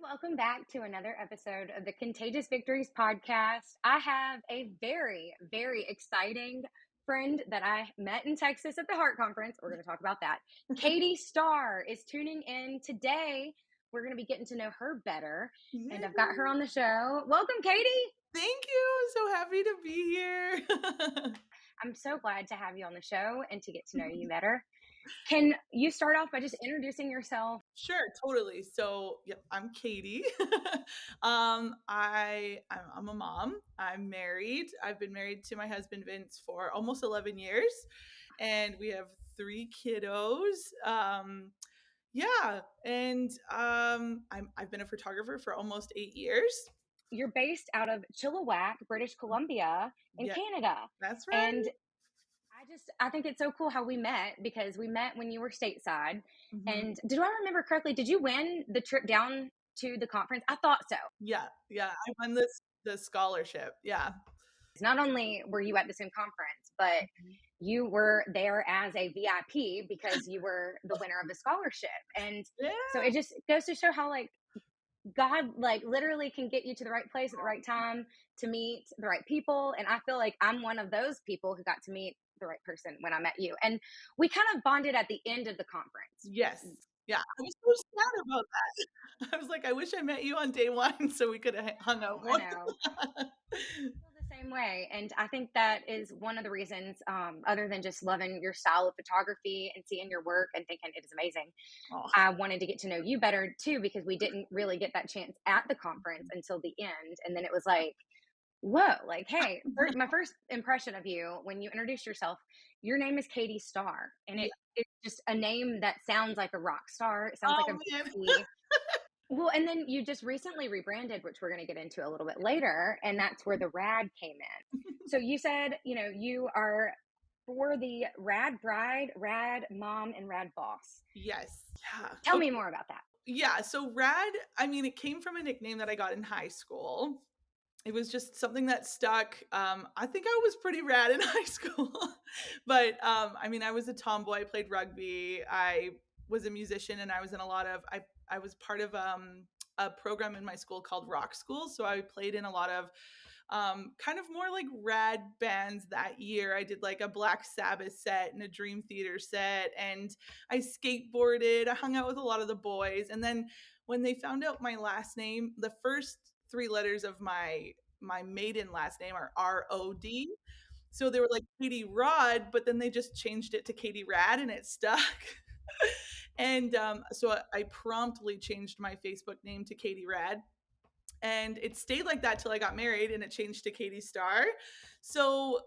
Welcome back to another episode of the Contagious Victories podcast. I have a very, very exciting friend that I met in Texas at the Heart Conference. We're going to talk about that. Katie Starr is tuning in today. We're going to be getting to know her better, and Yay. I've got her on the show. Welcome, Katie. Thank you. I'm so happy to be here. I'm so glad to have you on the show and to get to know you better. Can you start off by just introducing yourself? Sure, totally. So, yep, I'm Katie. I'm a mom. I'm married. I've been married to my husband Vince for almost 11 years, and we have three kiddos. Yeah, and I've been a photographer for almost 8 years. You're based out of Chilliwack, British Columbia, in Yeah, Canada. that's And right. I think it's so cool how we met because we met when you were stateside. Mhm. And did I remember correctly? Did you win the trip down to the conference? I thought so. Yeah. I won the scholarship. Yeah. Not only were you at the same conference, but Mhm. you were there as a VIP because you were the winner of the scholarship. And Yeah. so it just goes to show how God literally can get you to the right place at the right time to meet the right people. And I feel like I'm one of those people who got to meet the right person when I met you. And we kind of bonded at the end of the conference. Yes. Yeah, I was so sad about that. I was like, "I wish I met you on day 1 so we coulda hung out I more." know. I feel the same way. And I think that is one of the reasons, other than just loving your style of photography and seeing your work and thinking it is amazing, Oh. I wanted to get to know you better too, because we didn't really get that chance at the conference until the end. And then it was like, whoa, like, hey, my first impression of you when you introduced yourself, your name is Katie Starr. And Yeah. it's just a name that sounds like a rock star. It sounds like Oh, a man. beauty. Well, and then you just recently rebranded, which we're going to get into a little bit later. And that's where the Rad came in. So you said, you are for the Rad Bride, Rad Mom, and Rad Boss. Yes. Yeah. Tell me Okay. more about that. Yeah, so Rad, I mean, it came from a nickname that I got in high school. It was just something that stuck. I think I was pretty rad in high school. But, I mean, I was a tomboy, I played rugby, I was a musician, and I was in a lot of I was part of, a program in my school called Rock School, so I played in a lot of kind of more like rad bands that year. I did like a Black Sabbath set and a Dream Theater set, and I skateboarded. I hung out with a lot of the boys. And then when they found out my last name, the first three letters of my maiden last name are ROD. So they were like Katie Rod, but then they just changed it to Katie Rad and it stuck. And so I promptly changed my Facebook name to Katie Rad, and it stayed like that till I got married and it changed to Katie Starr. So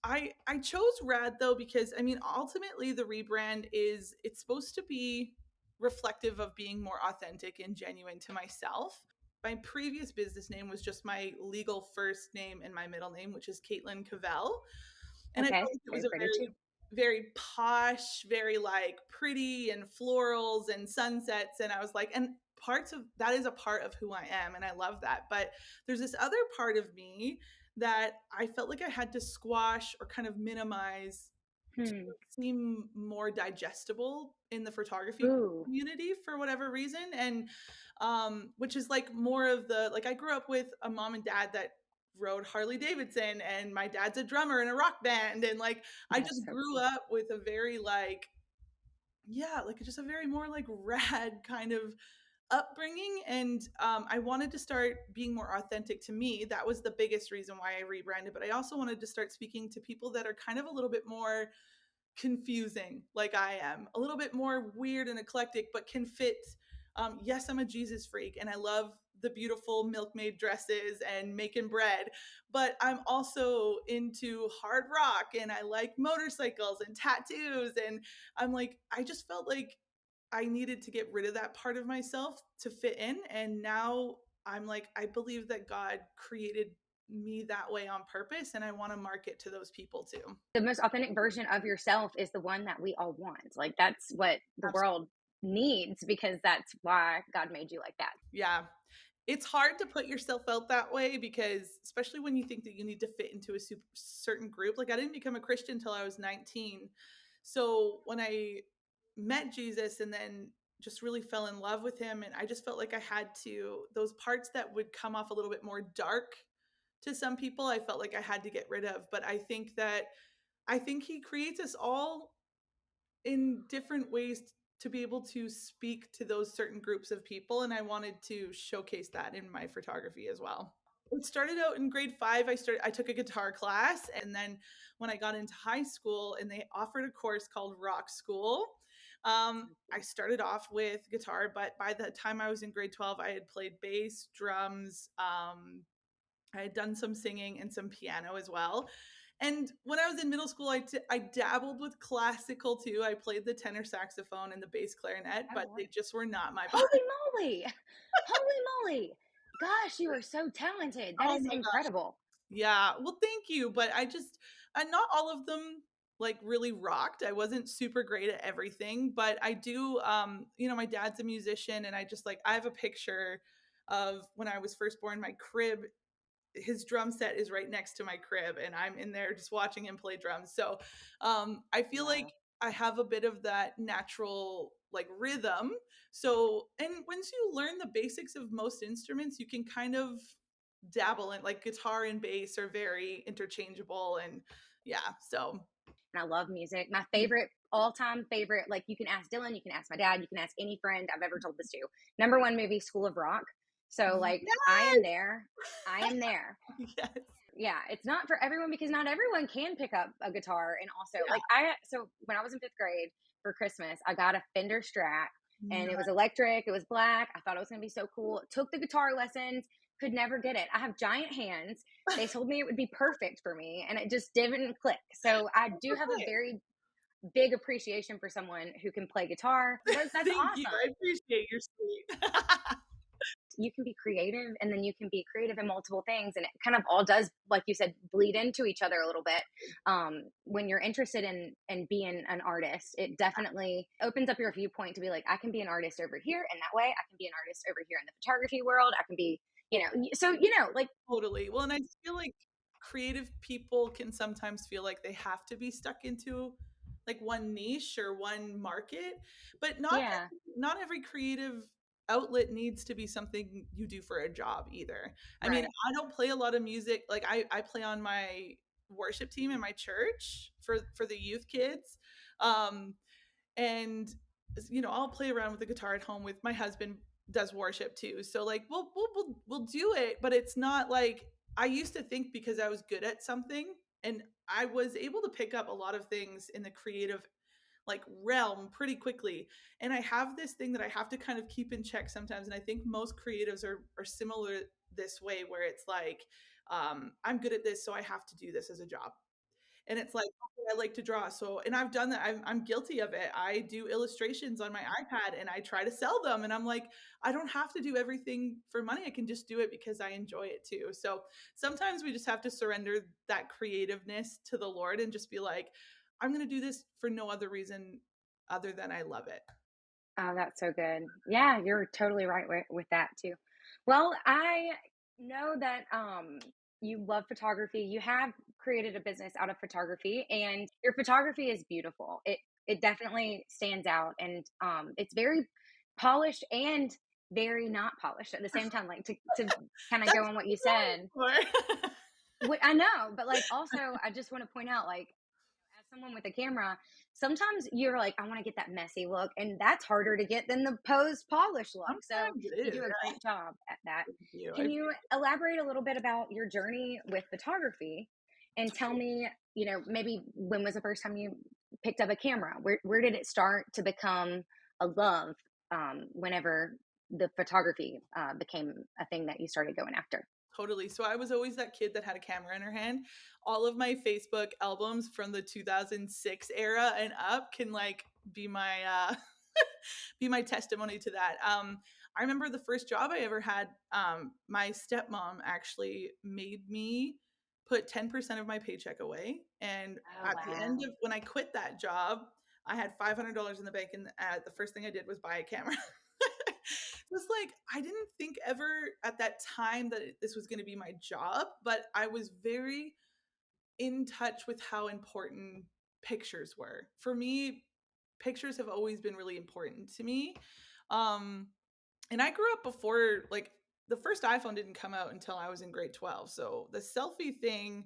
I chose Rad though because I mean ultimately the rebrand is it's supposed to be reflective of being more authentic and genuine to myself. My previous business name was just my legal first name and my middle name, which is Caitlin Cavell. And I Okay. felt like it was Very a pretty too. very posh, very like pretty and florals and sunsets. And I was like, and parts of that is a part of who I am. And I love that. But there's this other part of me that I felt like I had to squash or kind of minimize to Hmm. seem more digestible in the photography Ooh. community for whatever reason. And which is like more of the like I grew up with a mom and dad that rode Harley Davidson, and my dad's a drummer in a rock band, and like I That's just so grew cool. up with a very like yeah, like just a very more like rad kind of upbringing. And I wanted to start being more authentic to me. That was the biggest reason why I rebranded, but I also wanted to start speaking to people that are kind of a little bit more confusing like I am, a little bit more weird and eclectic, but can fit. Yes, I'm a Jesus freak and I love the beautiful milkmaid dresses and making bread, but I'm also into hard rock and I like motorcycles and tattoos. And I'm like, I just felt like I needed to get rid of that part of myself to fit in. And now I'm like, I believe that God created me that way on purpose and I want to market to those people too. The most authentic version of yourself is the one that we all want. Like, that's what the Absolutely. world needs because that's why God made you like that. Yeah. It's hard to put yourself out that way because especially when you think that you need to fit into a certain group. Like I didn't become a Christian until I was 19. So when I met Jesus and then just really fell in love with him. And I just felt like I had to, those parts that would come off a little bit more dark to some people, I felt like I had to get rid of. But I think he creates us all in different ways to be able to speak to those certain groups of people, and I wanted to showcase that in my photography as well. It started out in grade 5. I took a guitar class, and then when I got into high school and they offered a course called Rock School, I started off with guitar, but by the time I was in grade 12, I had played bass, drums, I had done some singing and some piano as well. And when I was in middle school, I dabbled with classical too. I played the tenor saxophone and the bass clarinet, Oh, but they just were not my vibe. holy moly! Holy moly! Gosh, you are so talented. That Oh is my gosh. incredible. Yeah. Well, thank you. But not all of them like really rocked. I wasn't super great at everything, but I do, my dad's a musician, and I have a picture of when I was first born. My crib, his drum set is right next to my crib, and I'm in there just watching him play drums. So I feel like Wow. I have a bit of that natural like rhythm. So, and once you learn the basics of most instruments, you can kind of dabble in, like, guitar and bass are very interchangeable. And yeah, so And I love music. My favorite, all time favorite, like you can ask Dylan, you can ask my dad, you can ask any friend I've ever told this to. Number one movie, School of Rock. So, like, I am yes. there. I am there. Yes. Yeah, it's not for everyone because not everyone can pick up a guitar. And also, Yeah. like, so when I was in fifth grade for Christmas, I got a Fender Strat and it was Nice. electric, it was black. I thought it was going to be so cool. Took the guitar lessons, could never get it. I have giant hands. They told me it would be perfect for me, and it just didn't click. So, I do have a Okay. very big appreciation for someone who can play guitar. That's Thank you. awesome. I appreciate your sweet. You can be creative, and then you can be creative in multiple things, and it kind of all does, like you said, bleed into each other a little bit. When you're interested in being an artist, it definitely opens up your viewpoint to be like, I can be an artist over here in that way, I can be an artist over here in the photography world, I can be, so like, Totally. Well, and I feel like creative people can sometimes feel like they have to be stuck into like one niche or one market, but yeah, not every creative outlet needs to be something you do for a job either. I mean, right. I don't play a lot of music. Like I play on my worship team in my church for the youth kids. Um and I'll play around with the guitar at home with my husband, does worship too, so like we'll do it, but it's not like I used to think because I was good at something, and I was able to pick up a lot of things in the creative like realm pretty quickly. And I have this thing that I have to kind of keep in check sometimes, and I think most creatives are similar this way, where it's like, I'm good at this, so I have to do this as a job. And it's like, okay, I like to draw. So, and I've done that. I'm guilty of it. I do illustrations on my iPad and I try to sell them. And I'm like, I don't have to do everything for money. I can just do it because I enjoy it too. So sometimes we just have to surrender that creativeness to the Lord and just be like, I'm going to do this for no other reason other than I love it. Oh, that's so good. Yeah, you're totally right with that too. Well, I know that you love photography. You have created a business out of photography, and your photography is beautiful. It definitely stands out, and it's very polished and very not polished at the same time. Like, to kind of go That's on what you said. what I'm for. What I know, but like, also, I just want to point out, like, as someone with a camera, sometimes you're like, I want to get that messy look, and that's harder to get than the posed polished look. So Sometimes it you is. do a Yeah. great job at that. Thank you. I Can you elaborate a little bit about your journey with photography and tell me, maybe when was the first time you picked up a camera? Where did it start to become a love, whenever the photography became a thing that you started going after? Totally. So I was always that kid that had a camera in her hand. All of my Facebook albums from the 2006 era and up can like be my be my testimony to that. I remember the first job I ever had. My stepmom actually made me put 10% of my paycheck away, and Oh, at the end wow. of when I quit that job, I had $500 in the bank, and the first thing I did was buy a camera. It was like I didn't think ever at that time that this was going to be my job, but I was very in touch with how important pictures were. For me, pictures have always been really important to me. Um, and I grew up before, like, the first iPhone didn't come out until I was in grade 12. So the selfie thing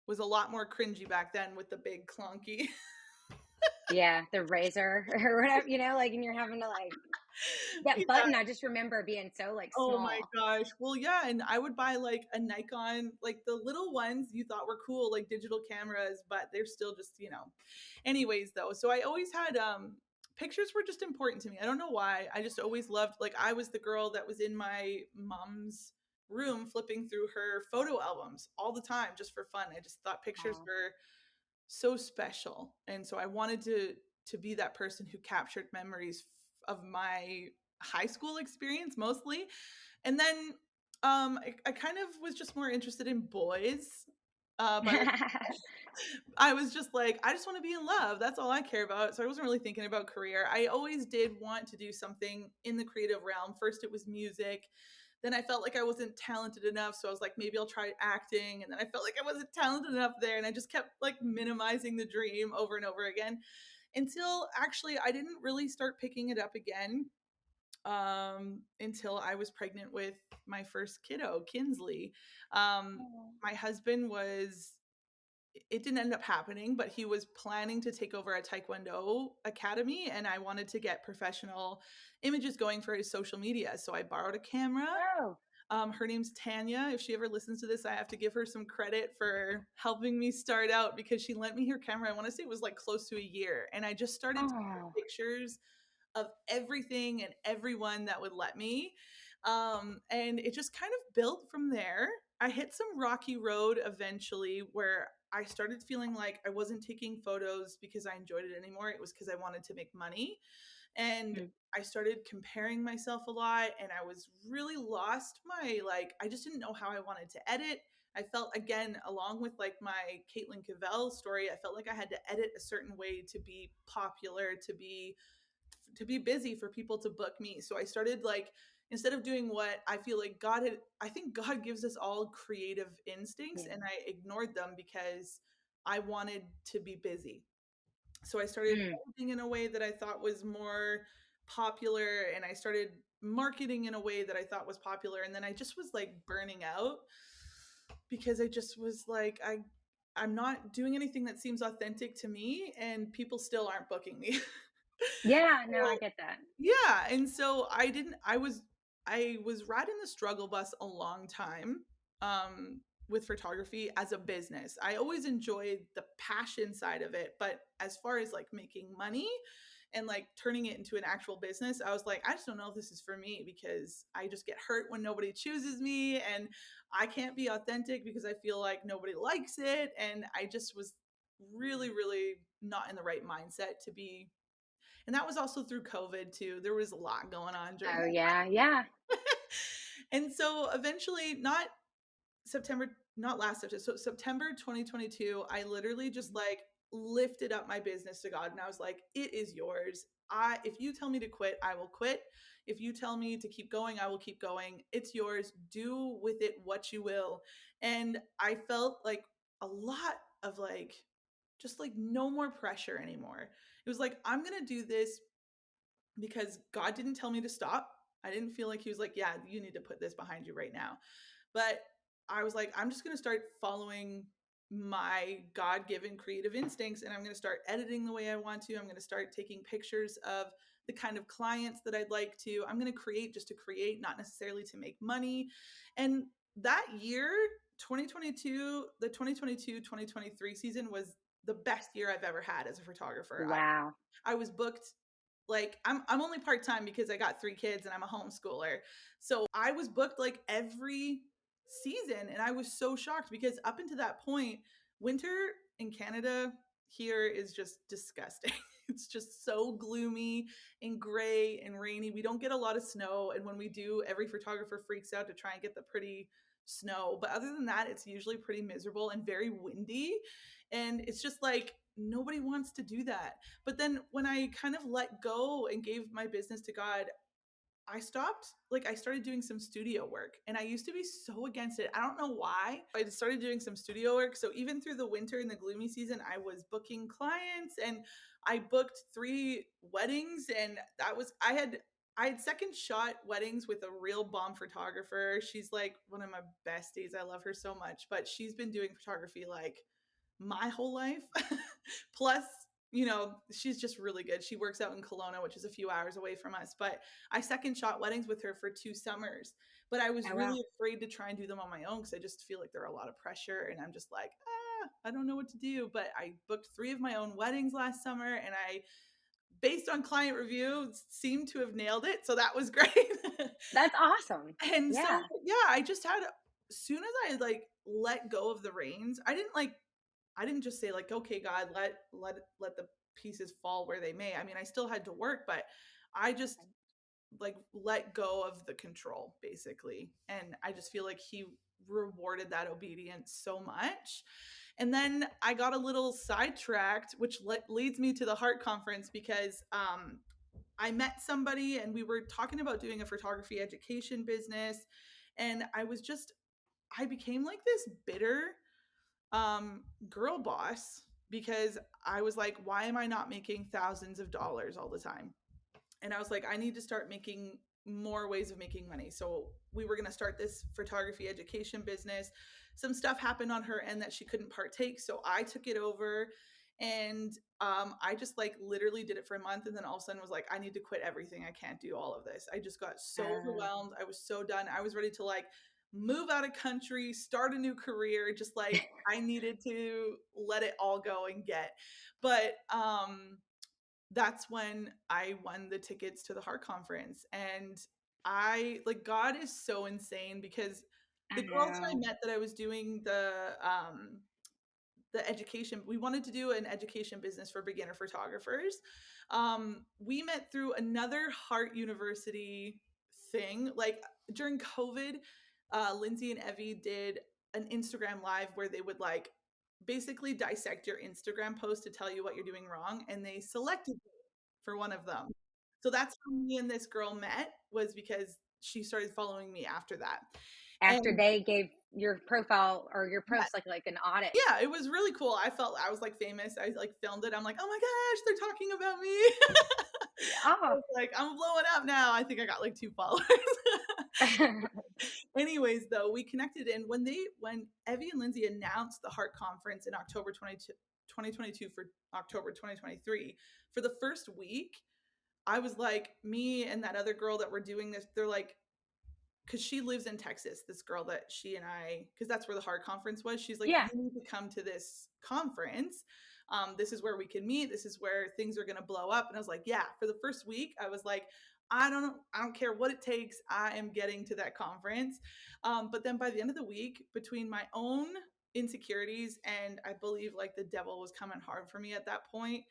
was a lot more cringy back then with the big clunky. Yeah, the razor or whatever, like, and you're having to, like, that Yeah. button, I just remember being so, like, Oh my small. gosh. Well, yeah, and I would buy like a Nikon, like the little ones you thought were cool, like digital cameras, but they're still just. Anyways, though, so I always had pictures were just important to me. I don't know why. I just always loved, like, I was the girl that was in my mom's room flipping through her photo albums all the time just for fun. I just thought pictures Oh. were so special. And so I wanted to be that person who captured memories of my high school experience mostly. And then I kind of was just more interested in boys. But I was just like, I just want to be in love. That's all I care about. So I wasn't really thinking about career. I always did want to do something in the creative realm. First, it was music. Then I felt like I wasn't talented enough. So I was like, maybe I'll try acting. And then I felt like I wasn't talented enough there. And I just kept like minimizing the dream over and over again until actually I didn't really start picking it up again until I was pregnant with my first kiddo, Kinsley. Oh. My husband was, it didn't end up happening, but he was planning to take over a Taekwondo academy, and I wanted to get professional images going for his social media. So I borrowed a camera. Oh. Her name's Tanya. If she ever listens to this, I have to give her some credit for helping me start out because she lent me her camera. I want to say it was like close to a year. And I just started taking Oh. pictures of everything and everyone that would let me. And it just kind of built from there. I hit some rocky road eventually where I started feeling like I wasn't taking photos because I enjoyed it anymore. It was because I wanted to make money. And Mm. I started comparing myself a lot, and I was really lost my, like, I just didn't know how I wanted to edit. I felt, again, along with like my Caitlin Cavell story, I felt like I had to edit a certain way to be popular, to be busy for people to book me. So I started, like, instead of doing what I feel like I think God gives us all creative instincts, Yeah. and I ignored them because I wanted to be busy. So I started Mm. editing in a way that I thought was more popular, and I started marketing in a way that I thought was popular. And then I just was like burning out because I just was like, I'm not doing anything that seems authentic to me, and people still aren't booking me. Yeah, no, I So get that. yeah, and so I was riding the struggle bus a long time with photography as a business. I always enjoyed the passion side of it, but as far as like making money and like turning it into an actual business, I was like, I just don't know if this is for me because I just get hurt when nobody chooses me, and I can't be authentic because I feel like nobody likes it, and I just was really really not in the right mindset to be. And that was also through COVID too. There was a lot going on during Oh, that. yeah, yeah. And so eventually, not last September, so September 2022, I literally just like lifted up my business to God, and I was like, it is yours. If you tell me to quit, I will quit. If you tell me to keep going, I will keep going. It's yours. Do with it what you will. And I felt like a lot of like just like no more pressure anymore. It was like, I'm going to do this because God didn't tell me to stop. I didn't feel like he was like, yeah, you need to put this behind you right now. But I was like, I'm just going to start following my God given creative instincts, and I'm going to start editing the way I want to. I'm going to start taking pictures of the kind of clients that I'd like to. I'm going to create just to create, not necessarily to make money. And that year, 2022, the 2022-2023 season was the best year I've ever had as a photographer. Wow. I was booked, like, I'm only part-time because I got 3 kids and I'm a homeschooler. So I was booked like every season, and I was so shocked because up until that point, winter in Canada here is just disgusting. It's just so gloomy and gray and rainy. We don't get a lot of snow, and when we do, every photographer freaks out to try and get the pretty snow. But other than that, it's usually pretty miserable and very windy. And it's just like nobody wants to do that. But then when I kind of let go and gave my business to God, I started doing some studio work, and I used to be so against it. I don't know why. I started doing some studio work. So even through the winter and the gloomy season, I was booking clients, and I booked 3 weddings, and I had I had second shot weddings with a real bomb photographer. She's like one of my besties. I love her so much, but she's been doing photography like my whole life. Plus, she's just really good. She works out in Kelowna, which is a few hours away from us. But I second shot weddings with her for 2 summers. But I was Oh, wow. really afraid to try and do them on my own because I just feel like there are a lot of pressure. And I'm just like, I don't know what to do. But I booked 3 of my own weddings last summer, and I, based on client reviews, seemed to have nailed it. So that was great. That's awesome. And so, Yeah. yeah, I just had, as soon as I like let go of the reins, I didn't just say like, okay, God, let the pieces fall where they may. I mean, I still had to work, but I just like let go of the control basically. And I just feel like he rewarded that obedience so much. And then I got a little sidetracked, which leads me to the Heart Conference because I met somebody and we were talking about doing a photography education business. And I became like this bitter girl boss because I was like, why am I not making thousands of dollars all the time? And I was like, I need to start making more ways of making money. So we were going to start this photography education business. Some stuff happened on her end that she couldn't partake. So I took it over, and I just like literally did it for a month. And then all of a sudden was like, I need to quit everything. I can't do all of this. I just got so Oh, overwhelmed. I was so done. I was ready to like move out of country, start a new career. Just like I needed to let it all go and get. But that's when I won the tickets to the Heart Conference. And I like, God is so insane because I the girls that I know. met that I was doing the education, we wanted to do an education business for beginner photographers. We met through another Heart University thing. Like during COVID, Lindsay and Evie did an Instagram live where they would like basically dissect your Instagram post to tell you what you're doing wrong, and they selected me for one of them. So that's how me and this girl met, was because she started following me after that. After And they gave your profile or your yeah, post like an audit. yeah, it was really cool. I felt I was like famous. I like filmed it. I'm like, oh my gosh, they're talking about me. I Yeah. was like, I'm blowing up now. I think I got like 2 followers. Anyways, though, we connected, and when Evie and Lindsay announced the Heart Conference in October 2022 for October 2023, for the first week, I was like, me and that other girl that were doing this, they're like, because she lives in Texas, this girl that she and I, because that's where the Heart Conference was. She's like, Yeah. you need to come to this conference. This is where we can meet. This is where things are going to blow up. And I was like, yeah. For the first week, I was like, I don't know. I don't care what it takes. I am getting to that conference. But then by the end of the week, between my own insecurities and I believe like the devil was coming hard for me at that point,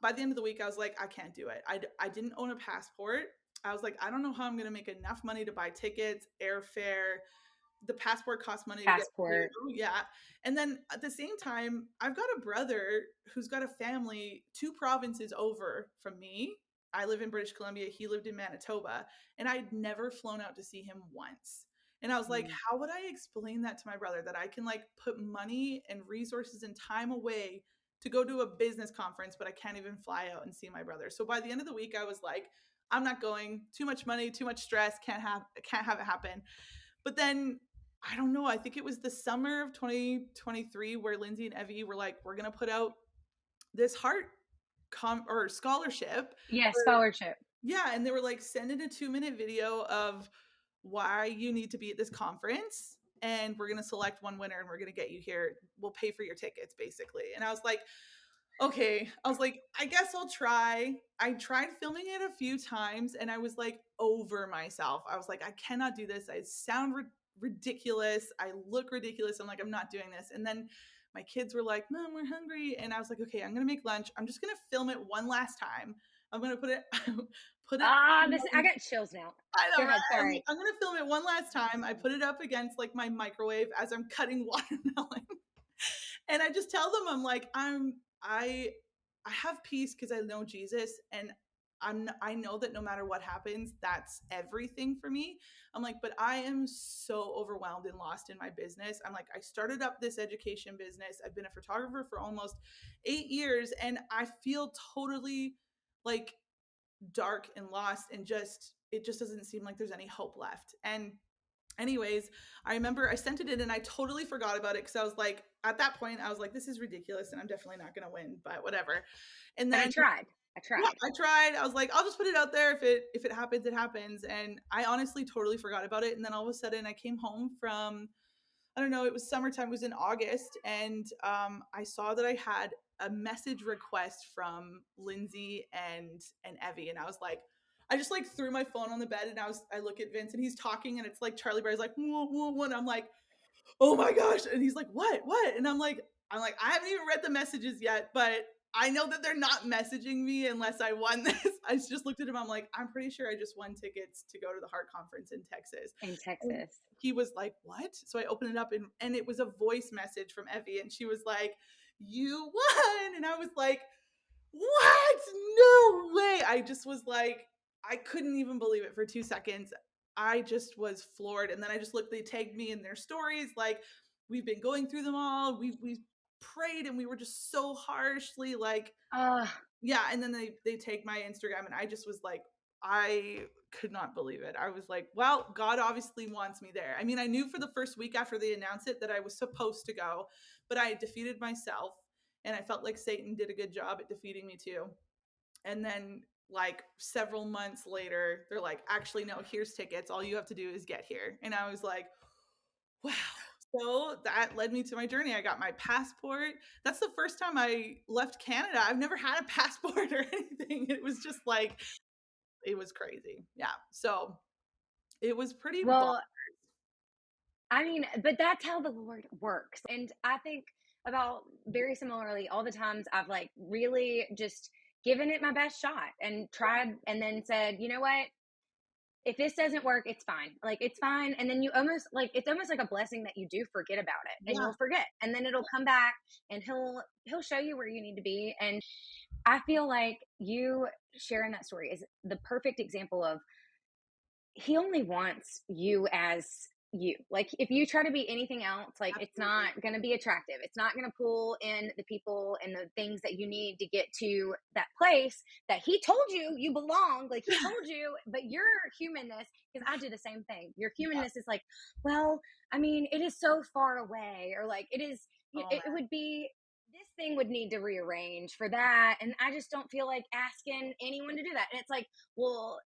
by the end of the week, I was like, I can't do it. I didn't own a passport. I was like, I don't know how I'm going to make enough money to buy tickets, airfare. The passport costs money to get through. Passport. Yeah. And then at the same time, I've got a brother who's got a family 2 provinces over from me. I live in British Columbia. He lived in Manitoba. And I'd never flown out to see him once. And I was like, Mm. how would I explain that to my brother, that I can like put money and resources and time away to go to a business conference, but I can't even fly out and see my brother? So by the end of the week, I was like, I'm not going. Too much money, too much stress. Can't have it happen. But then I don't know. I think it was the summer of 2023 where Lindsay and Evie were like, we're gonna put out this heart or scholarship. Yeah, For, scholarship. yeah, and they were like, send in a 2-minute video of why you need to be at this conference, and we're gonna select one winner, and we're gonna get you here. We'll pay for your tickets, basically. And I was like, okay. I was like, I guess I'll try. I tried filming it a few times and I was like over myself. I was like, I cannot do this. I sound ridiculous. I look ridiculous. I'm like, I'm not doing this. And then my kids were like, Mom, we're hungry. And I was like, okay, I'm going to make lunch. I'm just going to film it one last time. I'm going to put it, put it, Ah, this I got chills now. I Go know, right? ahead. I'm like, Sorry. I'm going to film it one last time. I put it up against like my microwave as I'm cutting watermelon. And I just tell them, I'm like, I have peace because I know Jesus, and I know that no matter what happens, that's everything for me. I'm like, but I am so overwhelmed and lost in my business. I'm like, I started up this education business. I've been a photographer for almost 8 years, and I feel totally like dark and lost, and just it just doesn't seem like there's any hope left. And anyways, I remember I sent it in and I totally forgot about it because I was like, at that point, I was like, this is ridiculous and I'm definitely not going to win, but whatever. And But I then tried. I yeah, tried. I tried. I was like, I'll just put it out there. If it happens, it happens. And I honestly totally forgot about it. And then all of a sudden, I came home from, I don't know, it was summertime. It was in August, and I saw that I had a message request from Lindsay and Evie, and I was like, I just like threw my phone on the bed, and I look at Vince, and he's talking, and it's like Charlie Brown's like, whoa, whoa, whoa, and I'm like, oh my gosh, and he's like, what? And I'm like, I haven't even read the messages yet, but I know that they're not messaging me unless I won this. I just looked at him. I'm like, I'm pretty sure I just won tickets to go to the Heart Conference in Texas. In And Texas. he was like, what? So I opened it up, and it was a voice message from Evie, and she was like, you won. And I was like, what? No way. I just was like, I couldn't even believe it for 2 seconds. I just was floored. And then I just looked, they tagged me in their stories. Like, we've been going through them all. We prayed and we were just so harshly like, Uh, yeah. And then they take my Instagram, and I just was like, I could not believe it. I was like, well, God obviously wants me there. I mean, I knew for the first week after they announced it that I was supposed to go, but I defeated myself, and I felt like Satan did a good job at defeating me too. And then like several months later, they're like, actually, no, here's tickets. All you have to do is get here. And I was like, wow. So that led me to my journey. I got my passport. That's the first time I left Canada. I've never had a passport or anything. It was just like, it was crazy. Yeah. So it was pretty bonkers. well, I mean, but that's how the Lord works. And I think about very similarly all the times I've like really just given it my best shot and tried and then said, you know what? If this doesn't work, it's fine. Like it's fine. And then you almost like it's almost like a blessing that you do forget about it and Yeah. you'll forget. And then it'll come back and he'll show you where you need to be. And I feel like you sharing that story is the perfect example of he only wants you as you. Like if you try to be anything else, like it's Absolutely. not going to be attractive. It's not going to pull in the people and the things that you need to get to that place that he told you you belong. Like he told you, but your humanness, because I do the same thing. Your Yeah. humanness is like, well, I mean, it is so far away, or like it is. Oh It would be this thing would need to rearrange for that, and I just don't feel like asking anyone to do that. And it's like, well,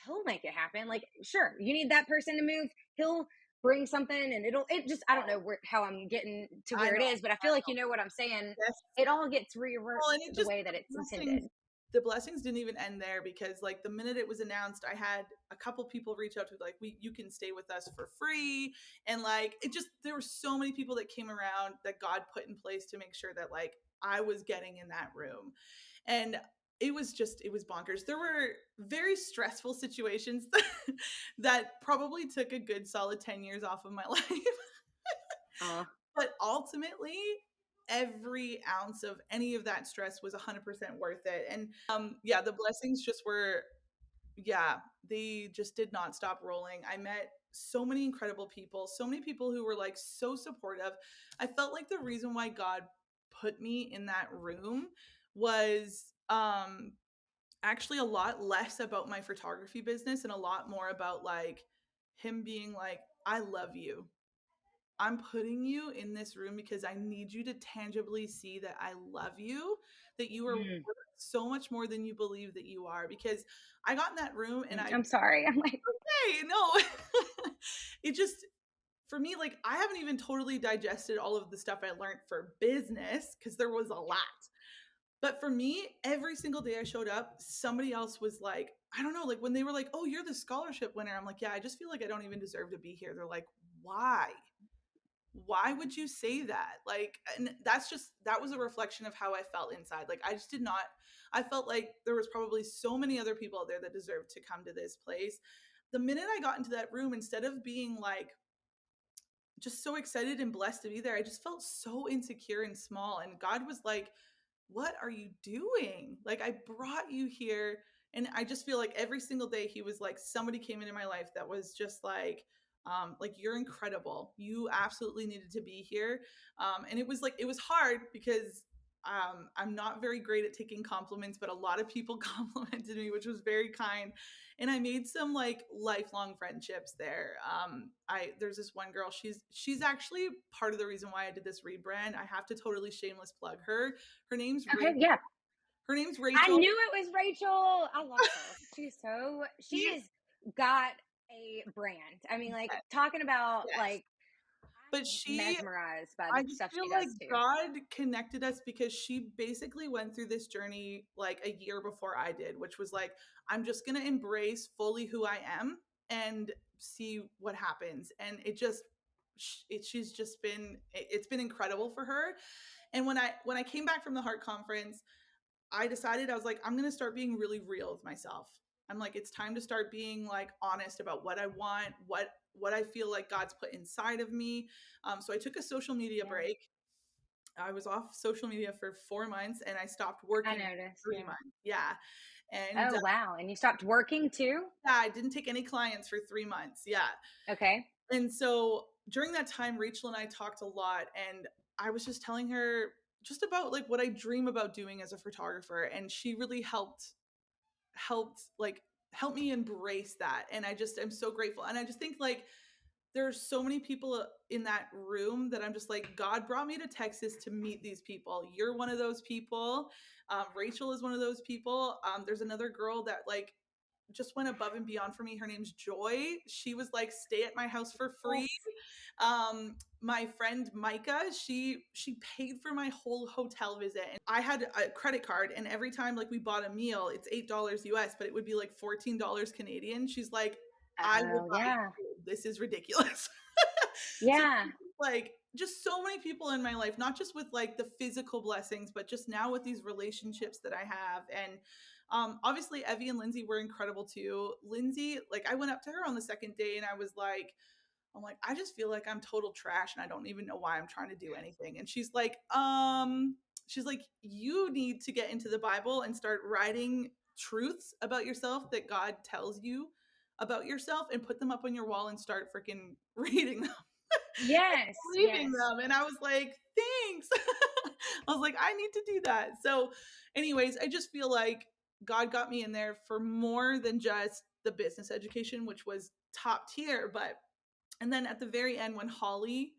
he'll make it happen. Like, sure, you need that person to move. He'll bring something and it just, I don't know how I'm getting to I where know. it is, but I I feel like know. you know what I'm saying. Yes. It all gets reworked Well, and it the just way that it's blessings intended. the blessings didn't even end there, because like the minute it was announced, I had a couple people reach out to like, we you can stay with us for free. And like it just, there were so many people that came around that God put in place to make sure that like I was getting in that room. And it was bonkers. There were very stressful situations that probably took a good solid 10 years off of my life. Uh, But ultimately, every ounce of any of that stress was 100% worth it. And yeah, the blessings just were, yeah, they just did not stop rolling. I met so many incredible people, so many people who were like so supportive. I felt like the reason why God put me in that room was actually a lot less about my photography business and a lot more about like him being like, I love you. I'm putting you in this room because I need you to tangibly see that I love you, that you are worth mm, so much more than you believe that you are. Because I got in that room and I'm sorry. I'm like, hey, no, it just, for me, like, I haven't even totally digested all of the stuff I learned for business because there was a lot. But for me, every single day I showed up, somebody else was like, I don't know, like when they were like, oh, you're the scholarship winner. I'm like, yeah, I just feel like I don't even deserve to be here. They're like, why? Why would you say that? Like, and that's just, that was a reflection of how I felt inside. Like, I just did not, I felt like there was probably so many other people out there that deserved to come to this place. The minute I got into that room, instead of being like just so excited and blessed to be there, I just felt so insecure and small. And God was like, what are you doing? Like, I brought you here. And I just feel like every single day he was like, somebody came into my life that was just like, you're incredible. You absolutely needed to be here. And it was like, it was hard because I'm not very great at taking compliments, but a lot of people complimented me, which was very kind. And I made some like lifelong friendships there. There's this one girl. She's actually part of the reason why I did this rebrand. I have to totally shameless plug her. Her name's Okay, Rachel. yeah. Her name's I Rachel. knew it was Rachel. I love her. She She, has got a brand. I mean, like talking about yes, like but I'm mesmerized by the I just stuff feel she like does too. God connected us because she basically went through this journey like a year before I did, which was like, I'm just going to embrace fully who I am and see what happens. And she's just been, it's been incredible for her. And when I came back from the heart conference, I decided, I was like, I'm going to start being really real with myself. I'm like, it's time to start being like honest about what I want, what I feel like God's put inside of me. So I took a social media Yeah, break. I was off social media for 4 months and I stopped I working noticed. for three Yeah. months. Yeah. And Oh wow. And you stopped working too? yeah, I didn't take any clients for 3 months. Yeah. Okay. And so during that time, Rachel and I talked a lot. And I was just telling her just about like what I dream about doing as a photographer. And she really helped help me embrace that. And I just am so grateful. And I just think like there's so many people in that room that I'm just like, God brought me to Texas to meet these people. You're one of those people. Rachel is one of those people. There's another girl that like just went above and beyond for me. Her name's Joy. She was like, stay at my house for free. Yes. My friend Micah, she paid for my whole hotel visit. And I had a credit card, and every time like we bought a meal, it's $8 US, but it would be like $14 Canadian. She's like, I will Oh buy yeah. food. This is ridiculous. So Yeah. like just so many people in my life, not just with like the physical blessings, but just now with these relationships that I have. And obviously Evie and Lindsay were incredible too. Lindsay, like I went up to her on the second day and I was like, I'm like, I just feel like I'm total trash and I don't even know why I'm trying to do anything. And she's like, you need to get into the Bible and start writing truths about yourself that God tells you about yourself and put them up on your wall and start freaking reading them, Yes. believing Yes. them. And I was like, thanks. I was like, I need to do that. So, anyways, I just feel like God got me in there for more than just the business education, which was top tier, but and then at the very end, when Holly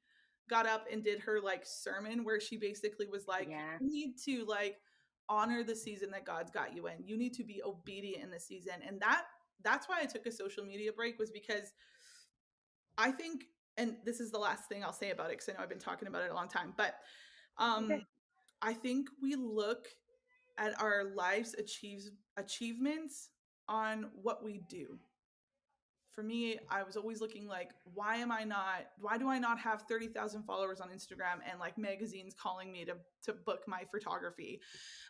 got up and did her like sermon, where she basically was like, Yeah. you need to like honor the season that God's got you in. You need to be obedient in the season. And that's why I took a social media break, was because I think, and this is the last thing I'll say about it because I know I've been talking about it a long time, but You're good. um, I think we look at our life's achievements on what we do. For me, I was always looking like, why do I not have 30,000 followers on Instagram and like magazines calling me to book my photography?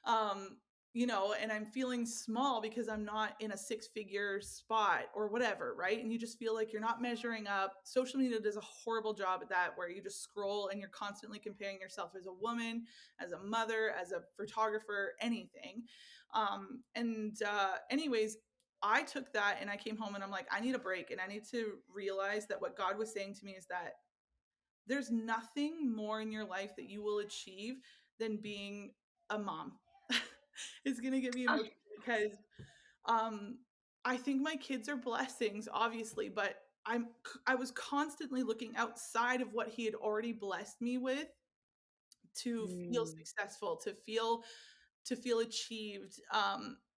Um, and I'm feeling small because I'm not in a six-figure spot or whatever, right? And you just feel like you're not measuring up. Social media does a horrible job at that, where you just scroll and you're constantly comparing yourself as a woman, as a mother, as a photographer, anything. Anyways, I took that and I came home and I'm like, I need a break and I need to realize that what God was saying to me is that there's nothing more in your life that you will achieve than being a mom. It's going to get me Oh, emotional because um I think my kids are blessings obviously, but I was constantly looking outside of what he had already blessed me with to feel mm. successful, to feel achieved.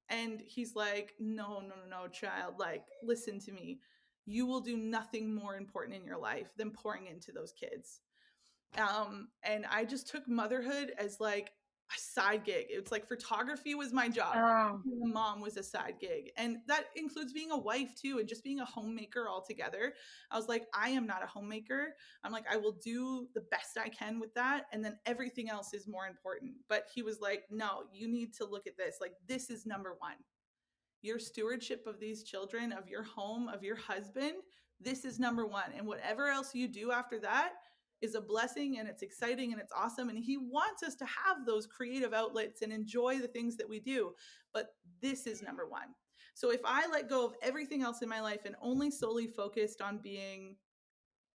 And he's like, no, no, no, no, child, like, listen to me. You will do nothing more important in your life than pouring into those kids. And I just took motherhood as like a side gig. It's like photography was my job. Oh. Being a mom was a side gig. And that includes being a wife too, and just being a homemaker altogether. I was like, I am not a homemaker. I'm like, I will do the best I can with that. And then everything else is more important. But he was like, no, you need to look at this. Like, this is number one. Your stewardship of these children, of your home, of your husband, this is number one. And whatever else you do after that is a blessing and it's exciting and it's awesome. And he wants us to have those creative outlets and enjoy the things that we do. But this is number one. So if I let go of everything else in my life and only solely focused on being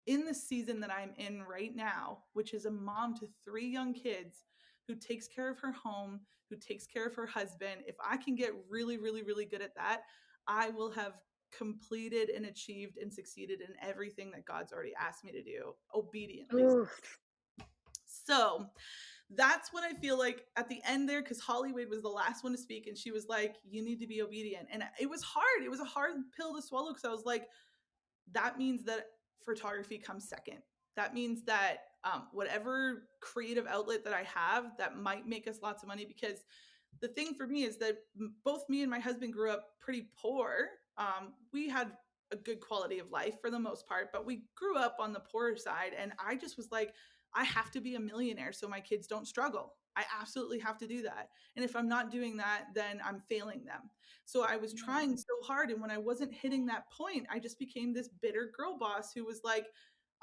in the season that I'm in right now, which is a mom to 3 young kids who takes care of her home, who takes care of her husband. If I can get really, really, really good at that, I will have completed and achieved and succeeded in everything that God's already asked me to do obediently. Oof. So that's when I feel like at the end there, because Holly Wade was the last one to speak, and she was like, you need to be obedient. And it was hard. It was a hard pill to swallow, because I was like, that means that photography comes second. That means that whatever creative outlet that I have that might make us lots of money, because the thing for me is that both me and my husband grew up pretty poor. We had a good quality of life for the most part, but we grew up on the poorer side. And I just was like, I have to be a millionaire so my kids don't struggle. I absolutely have to do that. And if I'm not doing that, then I'm failing them. So I was trying so hard. And when I wasn't hitting that point, I just became this bitter girl boss who was like,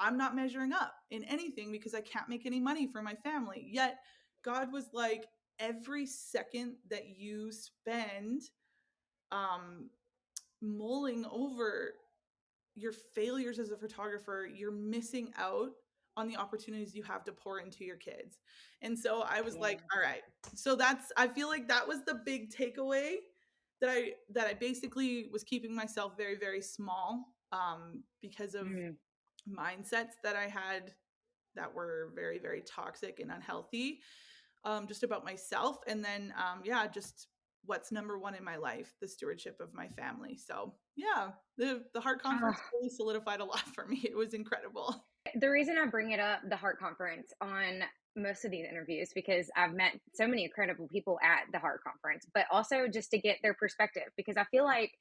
I'm not measuring up in anything because I can't make any money for my family. Yet God was like, every second that you spend um, mulling over your failures as a photographer, you're missing out on the opportunities you have to pour into your kids. And so I was Yeah. like, all right. So I feel like that was the big takeaway, that I basically was keeping myself very, very small, because of Mm. mindsets that I had that were very, very toxic and unhealthy, just about myself. And then, yeah, just what's number one in my life, the stewardship of my family. So yeah, the heart conference Ah, really solidified a lot for me. It was incredible. the reason I bring it up, the Heart Conference, on most of these interviews, because I've met so many incredible people at the Heart Conference, but also just to get their perspective, because I feel like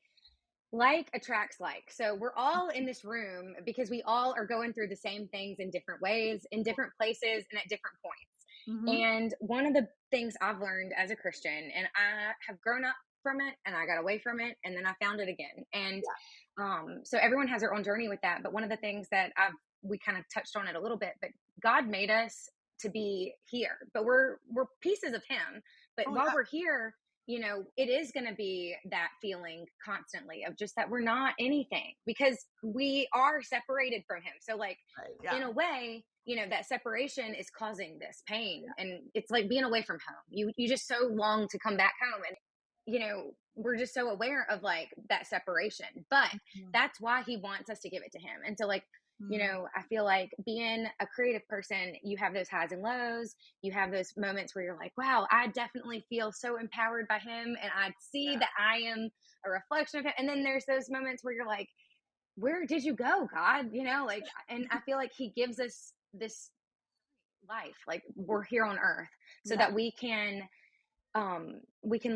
attracts like. So we're all in this room because we all are going through the same things in different ways, in different places, and at different points. Mm-hmm. And one of the things I've learned as a Christian, and I have grown up from it, and I got away from it, and then I found it again. And so everyone has their own journey with that. But one of the things that we kind of touched on it a little bit, but God made us to be here, but we're pieces of Him. But Oh while yeah. we're here, it is going to be that feeling constantly of just that we're not anything, because we are separated from Him. So, like, Right. Yeah. in a way, that separation is causing this pain, and it's like being away from home. You just so long to come back home, and we're just so aware of like that separation, but Mhm. that's why He wants us to give it to Him. And so, like, Mm. I feel like being a creative person, you have those highs and lows. You have those moments where you're like, wow, I definitely feel so empowered by Him, and I see Yeah. that I am a reflection of Him. And then there's those moments where you're like, where did you go, God? Like, and I feel like He gives us this life, like we're here on earth, so Yeah. that we can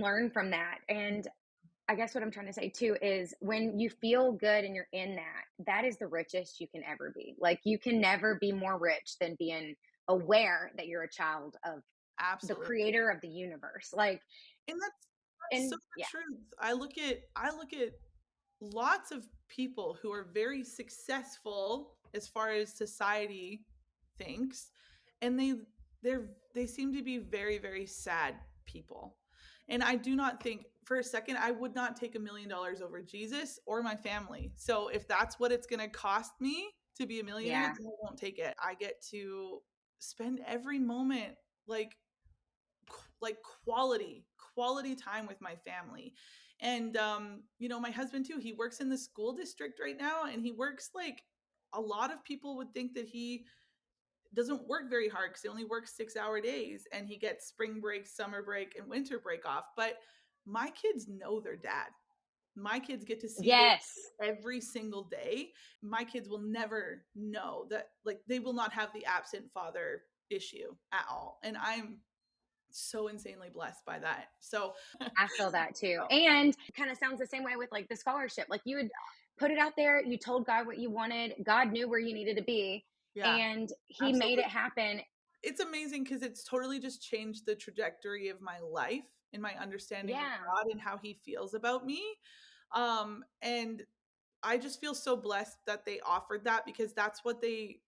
learn from that. And I guess what I'm trying to say too is, when you feel good and you're in that, that is the richest you can ever be. Like, you can never be more rich than being aware that you're a child of the Absolutely. creator of the universe. Like, And that's so and the yeah, truth. I look at lots of people who are very successful as far as society thinks, and they seem to be very, very sad people. And I do not think for a second I would not take $1 million over Jesus or my family. So if that's what it's going to cost me to be a millionaire, yeah, then I won't take it. I get to spend every moment like like quality time with my family. And my husband too, he works in the school district right now, and he works like a lot of people would think that he doesn't work very hard because he only works 6-hour days, and he gets spring break, summer break, and winter break off. But my kids know their dad. My kids get to see their yes, every single day. My kids will never know that, like, they will not have the absent father issue at all. And I'm so insanely blessed by that. So, I feel that too. oh, And kind of sounds the same way with like the scholarship. Like, you would put it out there, you told God what you wanted, God knew where you needed to be, yeah, and He made absolutely. it happen. It's amazing because it's totally just changed the trajectory of my life and my understanding of Yeah. God and how He feels about me. And I just feel so blessed that they offered that, because that's what they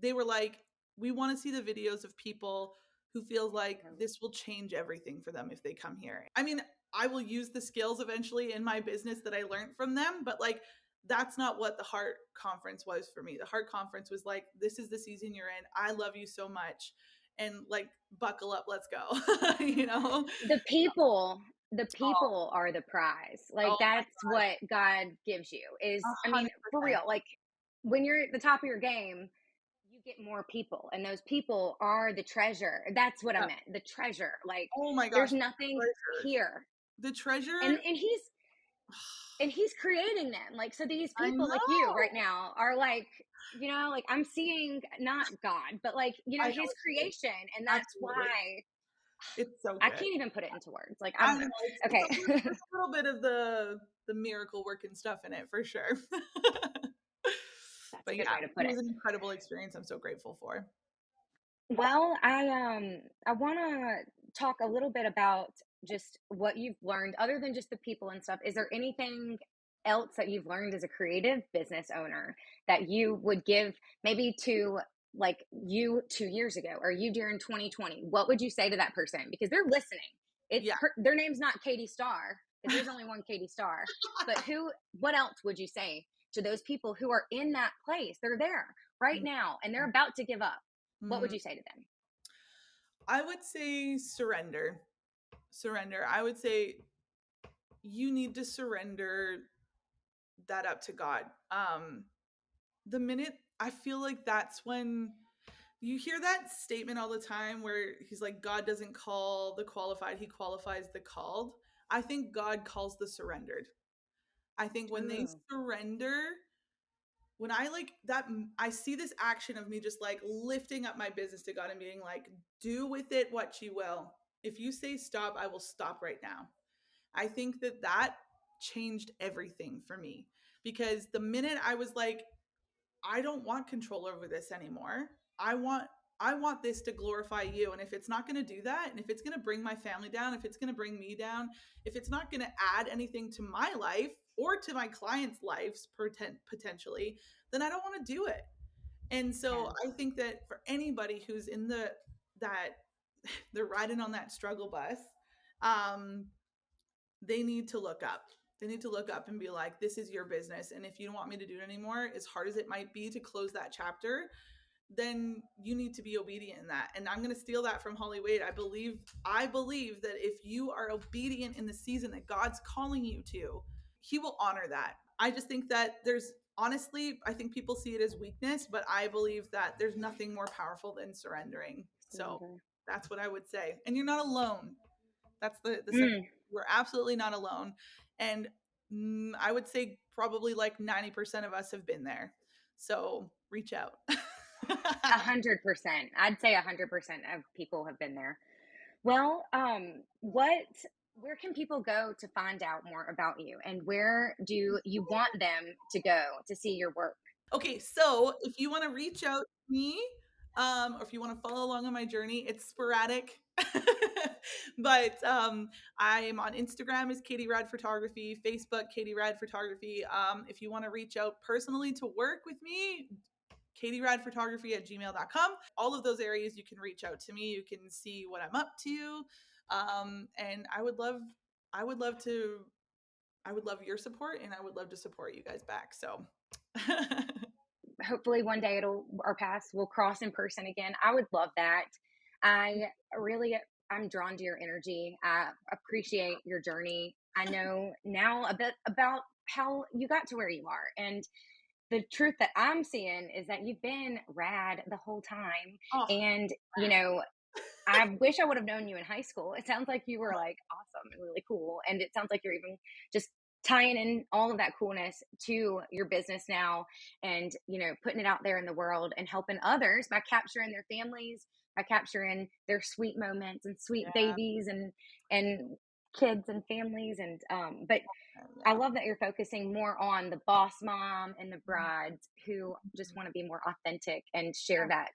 were like, we want to see the videos of people who feel like this will change everything for them if they come here. I mean, I will use the skills eventually in my business that I learned from them, but like that's not what the Heart Conference was for me. The Heart Conference was like, this is the season you're in. I love you so much. and like buckle up, let's go. you know? The people, the Oh, people are the prize. Like oh my that's what God gives you is, I mean, for 100%. real, like when you're at the top of your game, you get more people and those people are the treasure. That's what I Yeah. meant. The treasure. Like Oh my gosh, there's nothing treasure. here. The treasure. And he's creating them. Like so these I people like you right know. now are like, like I'm seeing not God, but like, I know his what you mean. creation and that's Absolutely. why It's so I good. can't even put it into words. Like I I don't know know. it's Okay. there's a little bit of the miracle working stuff in it for sure. That's a But good yeah, way to it put it. was an incredible experience. I'm so grateful for. Well, I want to talk a little bit about just what you've learned other than just the people and stuff. Is there anything else that you've learned as a creative business owner that you would give maybe to like you 2 years ago or you during 2020? What would you say to that person because they're listening? Yeah. Their name's not Katie Starr because there's only one Katie Starr. But what else would you say to those people who are in that place? They're there right now and they're about to give up. What would Mhm. you say to them? I would say surrender. Surrender. I would say you need to surrender that up to God. The minute I feel like that's when you hear that statement all the time where he's like, God doesn't call the qualified, he qualifies the called. I think God calls the surrendered. I think when they Ooh, surrender, when I like that, I see this action of me just like lifting up my business to God and being like, do with it what you will. If you say stop, I will stop right now. I think that that changed everything for me because the minute I was like, I don't want control over this anymore. I want I want this to glorify you. And if it's not going to do that, and if it's going to bring my family down, if it's going to bring me down, if it's not going to add anything to my life or to my clients' lives potentially, then I don't want to do it. And so I yes. think that for anybody who's in that they're riding on that struggle bus, um, they need to look up. They need to look up and be like, this is your business. And if you don't want me to do it anymore, as hard as it might be to close that chapter, then you need to be obedient in that. And I'm going to steal that from Holly Wade. I believe that if you are obedient in the season that God's calling you to, he will honor that. I just think that there's honestly, I think people see it as weakness, but I believe that there's nothing more powerful than surrendering. So Surrender. that's what I would say. And you're not alone. That's the second. Mm, We're absolutely not alone. And I would say probably like 90% of us have been there. So reach out. 100%. I'd say 100% of people have been there. Well, where can people go to find out more about you and where do you want them to go to see your work? Okay, so if you want to reach out to me, or if you want to follow along on my journey, it's sporadic. but I am on Instagram as KatieRadPhotography, Facebook KatieRadPhotography. If you want to reach out personally to work with me, KatieRadPhotography@gmail.com. All of those areas you can reach out to me. You can see what I'm up to. And I would love to, I would love your support and I would love to support you guys back. So Hopefully one day our paths will cross in person again. I would love that. I really I'm drawn to your energy. I appreciate your journey. I know now a bit about how you got to where you are and the truth that I'm seeing is that you've been rad the whole time. oh, And, I wish I would have known you in high school. It sounds like you were like awesome and really cool. And it sounds like you're even just tying in all of that coolness to your business now and, putting it out there in the world and helping others by capturing their families, by capturing their sweet moments and sweet yeah, babies and kids and families. And, but I yeah. love that you're focusing more on the boss mom and the brides who just want to be more authentic and share that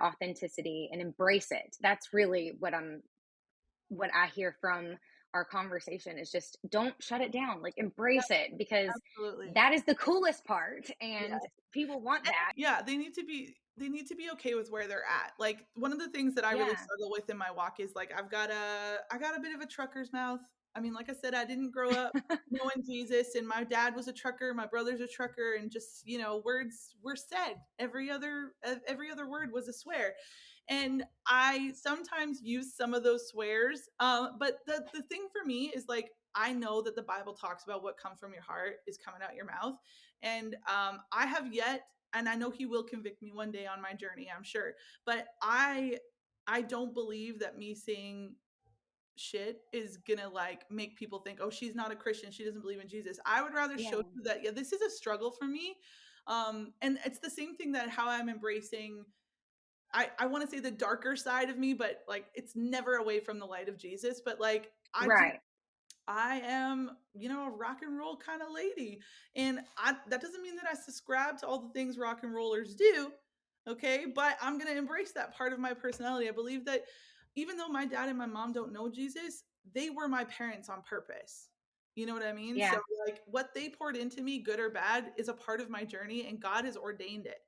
authenticity and embrace it. That's really what I hear from our conversation is just don't shut it down. Like Yeah, embrace it because absolutely. that is the coolest part Yeah. and people want that. Yeah, they need to be okay with where they're at. Like one of the things that I really Yeah. struggle with in my walk is like I got a bit of a trucker's mouth. I mean, like I said, I didn't grow up knowing Jesus and my dad was a trucker, my brother's a trucker and just, words were said. Every other word was a swear. And I sometimes use some of those swears. But the thing for me is like, I know that the Bible talks about what comes from your heart is coming out your mouth. And I have yet, and I know he will convict me one day on my journey, I'm sure. But I don't believe that me saying shit is gonna like make people think, oh, she's not a Christian, she doesn't believe in Jesus. I would rather show Yeah. you that, yeah, this is a struggle for me. And it's the same thing that how I'm embracing, I want to say the darker side of me, but like it's never away from the light of Jesus. But like Right. I am, a rock and roll kind of lady. And that doesn't mean that I subscribe to all the things rock and rollers do. Okay. But I'm going to embrace that part of my personality. I believe that even though my dad and my mom don't know Jesus, they were my parents on purpose. You know what I mean? So, Yeah. like, what they poured into me, good or bad, is a part of my journey, and God has ordained it.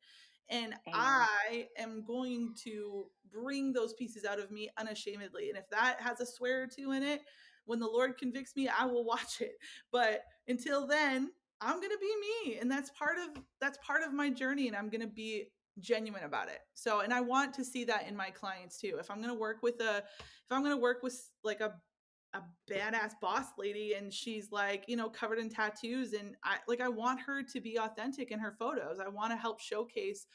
And Amen. I am going to bring those pieces out of me unashamedly. And if that has a swear or two in it, when the Lord convicts me, I will watch it. But until then, I'm going to be me, and that's part of my journey, and I'm going to be genuine about it. So, and I want to see that in my clients too. If I'm going to work with like a badass boss lady and she's like, covered in tattoos, and I want her to be authentic in her photos. I want to help showcase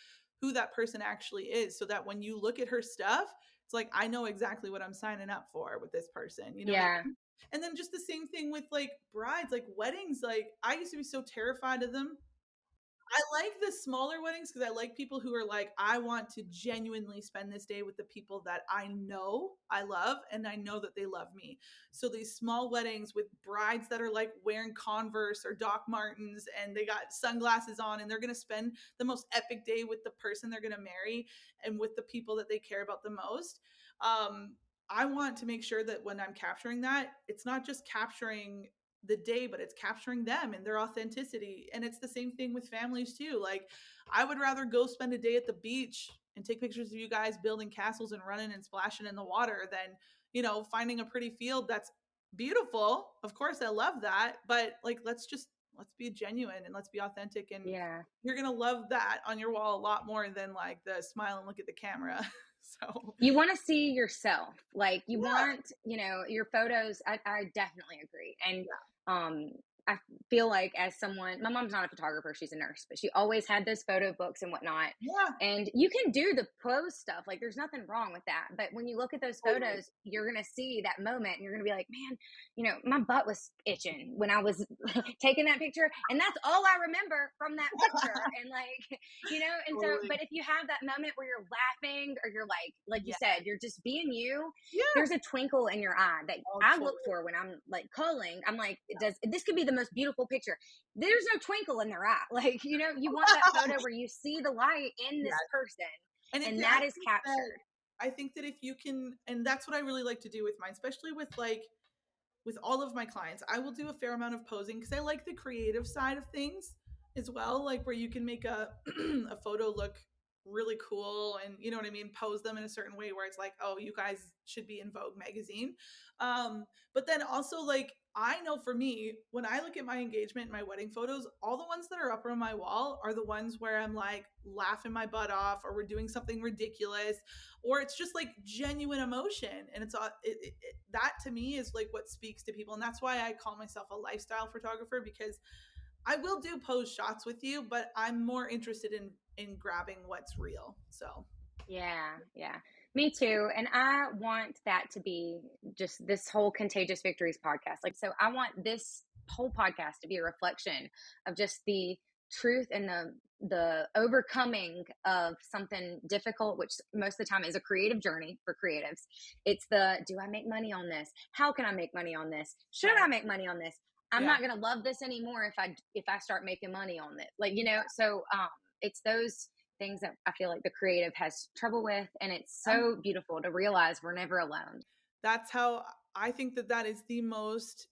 who that person actually is, so that when you look at her stuff, it's like I know exactly what I'm signing up for with this person. You know what I Yeah. mean? And then just the same thing with like brides, like weddings. Like I used to be so terrified of them. I like the smaller weddings because I like people who are like, I want to genuinely spend this day with the people that I know I love and I know that they love me. So these small weddings with brides that are like wearing Converse or Doc Martens and they got sunglasses on and they're going to spend the most epic day with the person they're going to marry and with the people that they care about the most. Um, I want to make sure that when I'm capturing that, it's not just capturing the day, but it's capturing them and their authenticity. And it's the same thing with families too. Like, I would rather go spend a day at the beach and take pictures of you guys building castles and running and splashing in the water than, finding a pretty field that's beautiful. Of course, I love that. But like, let's be genuine and let's be authentic. And Yeah. you're going to love that on your wall a lot more than like the smile and look at the camera. So, You want to see yourself. Like you yeah, want, your photos. I definitely agree. And yeah, um, I feel like as someone, my mom's not a photographer, she's a nurse, but she always had those photo books and whatnot. yeah, And you can do the pose stuff. Like there's nothing wrong with that. But when you look at those totally. photos, you're going to see that moment and you're going to be like, man, my butt was itching when I was taking that picture. And that's all I remember from that picture. And like, and so, Totally. but if you have that moment where you're laughing or you're like you Yeah. said, you're just being you, Yeah. there's a twinkle in your eye that Oh, I look totally. for when I'm like culling. I'm like, does this could be the most beautiful picture? There's no twinkle in their eye. Like, you want that photo where you see the light in Yeah. this person And and I that is think that captured. if you can, and that's what I really like to do with mine, especially with like with all of my clients, I will do a fair amount of posing because I like the creative side of things as well, like where you can make a a photo look really cool and you know what I mean, pose them in a certain way where it's like, oh, you guys should be in Vogue magazine. But then also like I know for me, when I look at my engagement and my wedding photos, all the ones that are up on my wall are the ones where I'm like laughing my butt off or we're doing something ridiculous or it's just like genuine emotion and that to me is like what speaks to people and that's why I call myself a lifestyle photographer because I will do pose shots with you but I'm more interested in grabbing what's real. So Yeah, yeah. Me too. And I want that to be just this whole Contagious Victories podcast. Like, so I want this whole podcast to be a reflection of just the truth and the overcoming of something difficult, which most of the time is a creative journey for creatives. It's the, do I make money on this? How can I make money on this? Should right. I make money on this? I'm Yeah. not going to love this anymore if I start making money on it. Like, so it's those things that I feel like the creative has trouble with. And it's Um, so beautiful to realize we're never alone. that's how I think that is the most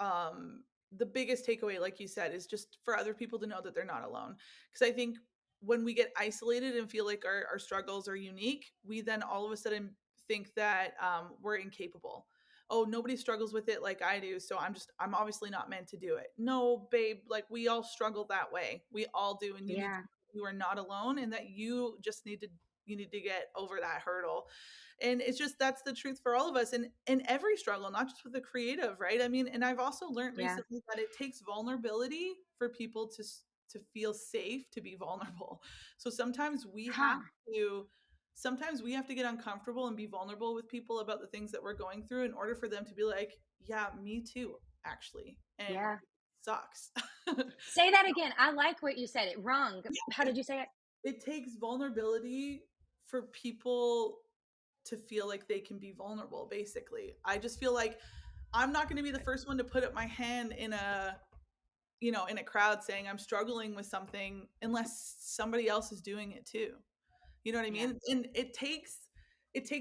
the biggest takeaway like you said is just for other people to know that they're not alone because I think when we get isolated and feel like our struggles are unique we then all of a sudden think that we're incapable. Oh, nobody struggles with it like I do, so I'm obviously not meant to do it. No, babe, like we all struggle that way, we all do, and you need to Yeah. know you are not alone and that you just need to you need to get over that hurdle. And it's just, that's the truth for all of us, and in every struggle, not just with the creative, right? I mean, and I've also learned Yeah. recently that it takes vulnerability for people to feel safe to be vulnerable. So Huh. to sometimes we have to get uncomfortable and be vulnerable with people about the things that we're going through in order for them to be like, yeah, me too, actually. And Yeah. sucks. Say that again. I like what you said. It wrong. How it, did you say it? it takes vulnerability for people to feel like they can be vulnerable, basically. I just feel like I'm not going to be the first one to put up my hand in a, in a crowd saying I'm struggling with something unless somebody else is doing it too. You know what I Yeah. mean? And it takes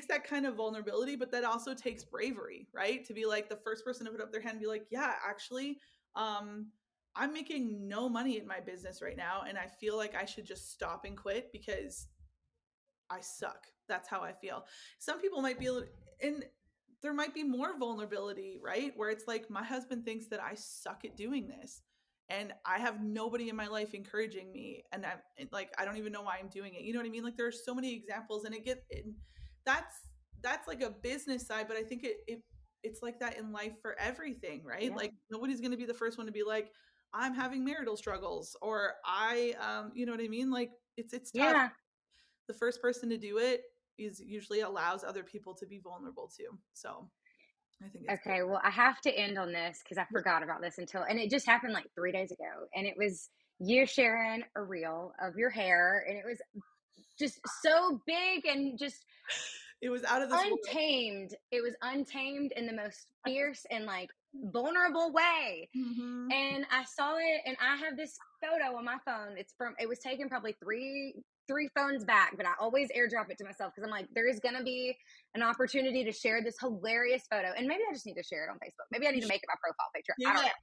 that kind of vulnerability, but that also takes bravery, right? To be like the first person to put up their hand and be like, yeah, actually, um, I'm making no money in my business right now, and I feel like I should just stop and quit because I suck. That's how I feel. Some people might be, and there might be more vulnerability, right? Where it's like, my husband thinks that I suck at doing this. And I have nobody in my life encouraging me. And I'm like, I don't even know why I'm doing it. You know what I mean? Like, there are so many examples, and that's, that's like a business side, but I think it's like that in life for everything, right? Yeah. Like, nobody's going to be the first one to be like, I'm having marital struggles, or you know what I mean? Like, it's tough. Yeah. The first person to do it is usually allows other people to be vulnerable too. So I think it's cool. Okay. Well, I have to end on this because I Yeah. forgot about this and it just happened like 3 days ago. And it was you sharing a reel of your hair. And it was just so big and just It was out of this world. untamed. It was untamed in the most fierce and like vulnerable way. Mhm. And I saw it, and I have this photo on my phone. It was taken probably three phones back, but I always airdrop it to myself because I'm like, there is gonna be an opportunity to share this hilarious photo, and maybe I just need to share it on Facebook. Maybe I need to make it my profile picture. I don't Yeah. know.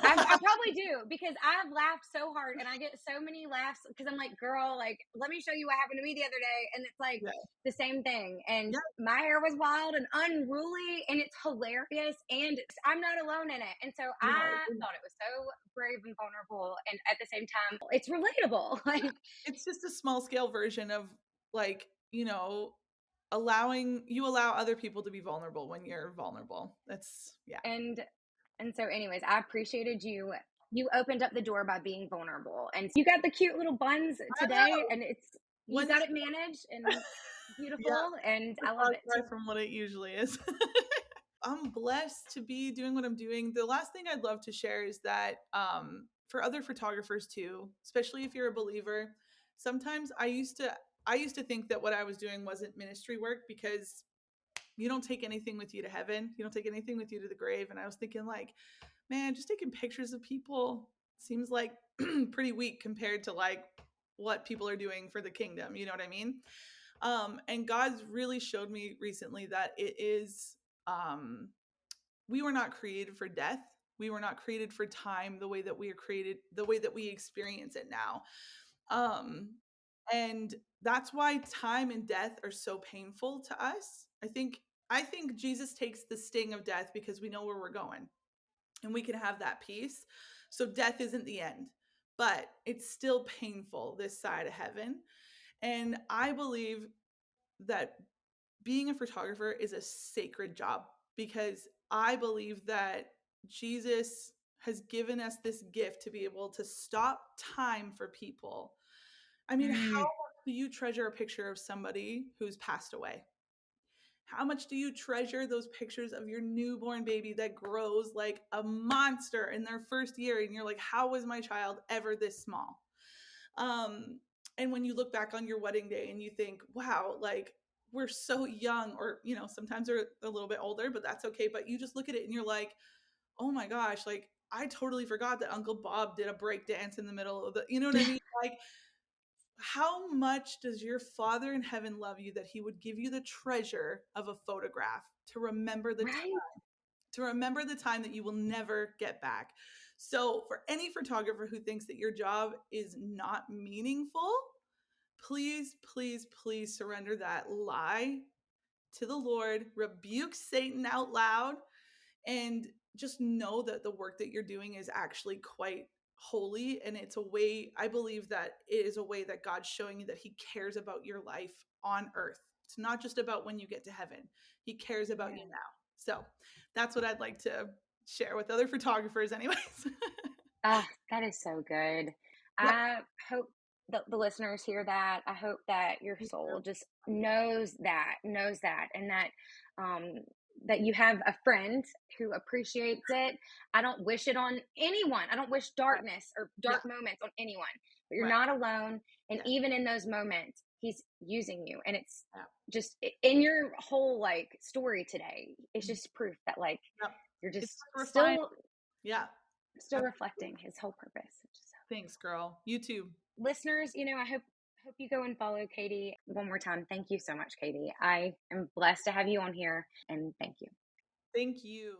I probably do because I've laughed so hard and I get so many laughs because I'm like, girl, like, let me show you what happened to me the other day. And it's like Yeah. the same thing. And Yeah. my hair was wild and unruly and it's hilarious. And I'm not alone in it. And so No, I thought it was so brave and vulnerable. And at the same time, it's relatable. Like, it's just a small scale version of, like, allow other people to be vulnerable when you're vulnerable. That's, yeah. and so anyways, I appreciated you. You opened up the door by being vulnerable. And you got the cute little buns I today know. and you've Once got it managed and yeah, beautiful and a I love far it. cry from what it usually is. I'm blessed to be doing what I'm doing. The last thing I'd love to share is that, for other photographers too, especially if you're a believer, sometimes I used to think that what I was doing wasn't ministry work because you don't take anything with you to heaven. You don't take anything with you to the grave. And I was thinking, like, man, just taking pictures of people seems like pretty weak compared to like what people are doing for the kingdom. You know what I mean? And God's really showed me recently that it is, um, we were not created for death. We were not created for time the way that we are created, the way that we experience it now. Um, and that's why time and death are so painful to us. I think Jesus takes the sting of death because we know where we're going and we can have that peace. So death isn't the end, but it's still painful this side of heaven. And I believe that being a photographer is a sacred job because I believe that Jesus has given us this gift to be able to stop time for people. I mean, how Mm, much do you treasure a picture of somebody who's passed away? How much do you treasure those pictures of your newborn baby that grows like a monster in their first year? And you're like, how was my child ever this small? Um, and when you look back on your wedding day and you think, wow, like, we're so young, or, sometimes we're a little bit older, but that's okay. But you just look at it and you're like, oh my gosh, like, I totally forgot that Uncle Bob did a break dance in the middle of the, you know what I mean? Like, how much does your Father in heaven love you that he would give you the treasure of a photograph to remember right? the time that you will never get back. So for any photographer who thinks that your job is not meaningful, please, please, please surrender that lie to the Lord, rebuke Satan out loud, and just know that the work that you're doing is actually quite holy, and it's a way, I believe that it is a way that God's showing you that he cares about your life on earth. It's not just about when you get to heaven. He cares about you Yeah. now. So that's what I'd like to share with other photographers anyways. Ah, that is so good. Yep. I hope the listeners hear that. I hope that your Me soul too. just knows that, and um, that you have a friend who appreciates it. I don't wish it on anyone. I don't wish Right. darkness or Yeah. dark moments on anyone, but you're Right. not alone. And Yes. even in those moments, he's using you. And it's Yeah. just in your whole like story today, it's Mhm. just proof that like Yep. you're It's just like refined. Yeah. still reflecting Absolutely. his whole purpose. Thanks, girl. You too. Listeners, I hope you go and follow Katie one more time. Thank you so much, Katie. I am blessed to have you on here, and thank you. Thank you.